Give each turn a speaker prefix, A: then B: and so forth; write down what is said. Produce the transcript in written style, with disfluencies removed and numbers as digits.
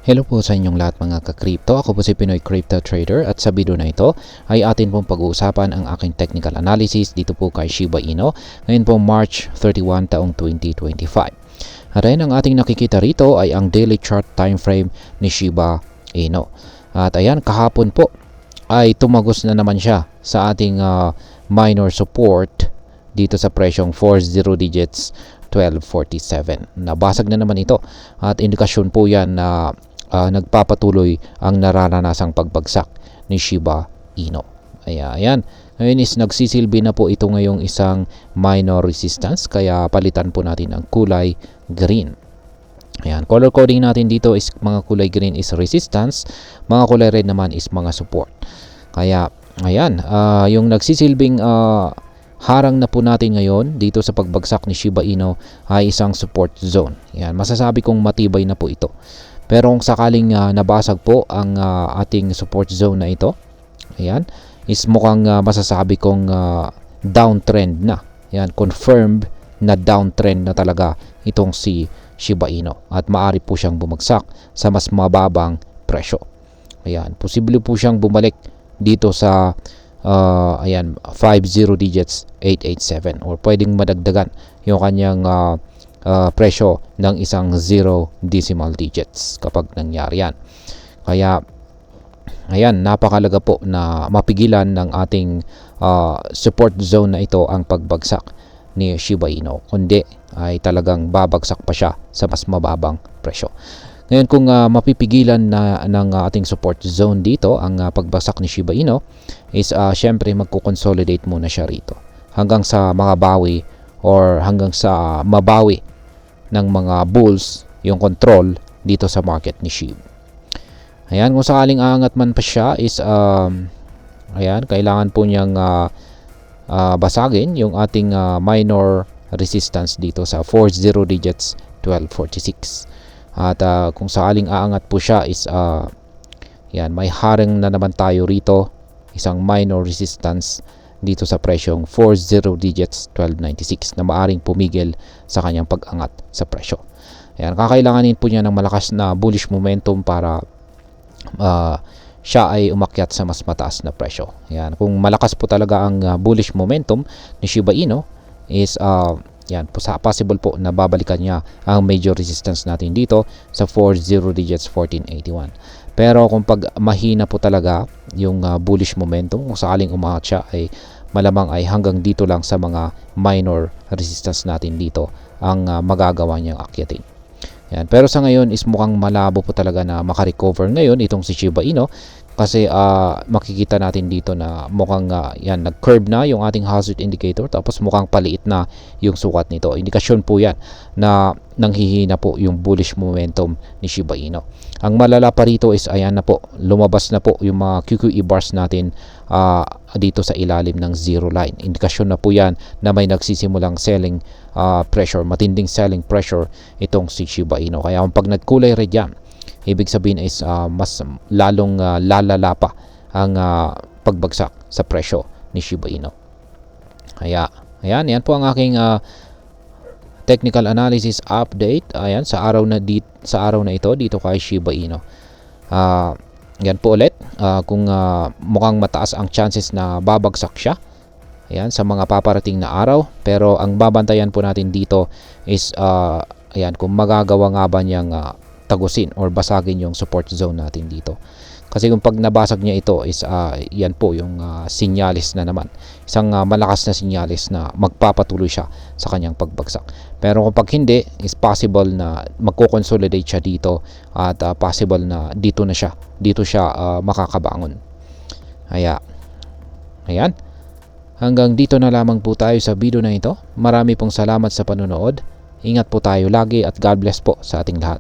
A: Hello po sa inyong lahat mga ka-crypto. Ako po si Pinoy Crypto Trader at sa video na ito ay atin pong pag-uusapan ang aking technical analysis dito po kay Shiba Inu. Ngayon po March 31 taong 2025. At ayun, ang ating nakikita rito ay ang daily chart time frame ni Shiba Inu. At ayan, kahapon po ay tumagos na naman siya sa ating minor support dito sa presyong 40 digits 1247. Nabasag na naman ito at indikasyon po yan na nagpapatuloy ang nararanasang pagbagsak ni Shiba Inu. Ayan. Ngayon is nagsisilbi na po ito ngayong isang minor resistance, kaya palitan po natin ang kulay green. Ayan, color coding natin dito is mga kulay green is resistance, mga kulay red naman is mga support. Kaya ayan, yung nagsisilbing harang na po natin ngayon dito sa pagbagsak ni Shiba Inu ay isang support zone. Ayan, masasabi kong matibay na po ito. Pero kung sakaling nabasag po ang ating support zone na ito, ayan, is mukhang masasabi kong downtrend na. Ayan, confirmed na downtrend na talaga itong si Shiba Inu at maaari po siyang bumagsak sa mas mababang presyo. Ayan, posible po siyang bumalik dito sa ayan, 50 digits 887 or pwedeng madagdagan yung kanyang presyo ng isang 0 decimal digits kapag nangyari yan. Kaya ayan, napakalaga po na mapigilan ng ating support zone na ito ang pagbagsak ni Shiba Inu, kundi ay talagang babagsak pa siya sa mas mababang presyo. Ngayon, kung mapipigilan na ng ating support zone dito ang pagbagsak ni Shiba Inu is syempre magko-consolidate muna siya rito hanggang sa makabawi or hanggang sa mabawi ng mga bulls yung control dito sa market ni SHIB. Ayan, kung sakaling aangat man pa siya is ayan, kailangan po niyang basagin yung ating minor resistance dito sa 40 digits 1246. At kung sakaling aangat po siya is yan, may harang na naman tayo rito, isang minor resistance dito sa presyong 40 digits 1296 na maaring pumigil sa kanyang pag-angat sa presyo. Ayan, kakailanganin po niya ng malakas na bullish momentum para siya ay umakyat sa mas mataas na presyo. Ayan, kung malakas po talaga ang bullish momentum ni Shiba Inu is yan, possible po na babalikan niya ang major resistance natin dito sa 40 digits 1481. Pero kung pag mahina po talaga yung bullish momentum, kung sakaling umangat siya ay malamang ay hanggang dito lang sa mga minor resistance natin dito ang magagawa niyang akyatin. Yan. Pero sa ngayon is mukhang malabo po talaga na makarecover ngayon itong si Shiba Inu kasi makikita natin dito na mukhang yan, nag-curve na yung ating hazard indicator tapos mukhang paliit na yung sukat nito. Indikasyon po yan na nanghihina po yung bullish momentum ni Shiba Inu. Ang malala pa rito is ayan na po, lumabas na po yung mga QQE bars natin dito sa ilalim ng zero line. Indikasyon na po yan na may nagsisimulang selling pressure, matinding selling pressure itong si Shiba Inu. Kaya kung pag nagkulay red yan, ibig sabihin is mas lalong lalala pa ang pagbagsak sa presyo ni Shiba Inu. Kaya ayan, yan po ang aking technical analysis update ayan sa araw na ito dito kay Shiba Inu. Yan po ulit, kung mukhang mataas ang chances na babagsak siya ayan sa mga paparating na araw, pero ang babantayan po natin dito is ayan, kung magagawa nga ba niyang tagusin or basagin yung support zone natin dito. Kasi kung pag nabasag niya ito is yan po yung sinyalis na naman. Isang malakas na sinyalis na magpapatuloy siya sa kanyang pagbagsak. Pero kung pag hindi, is possible na magko-consolidate siya dito at possible na dito siya makakabangon. Ayan. Hanggang dito na lamang po tayo sa video na ito. Marami pong salamat sa panonood. Ingat po tayo lagi at God bless po sa ating lahat.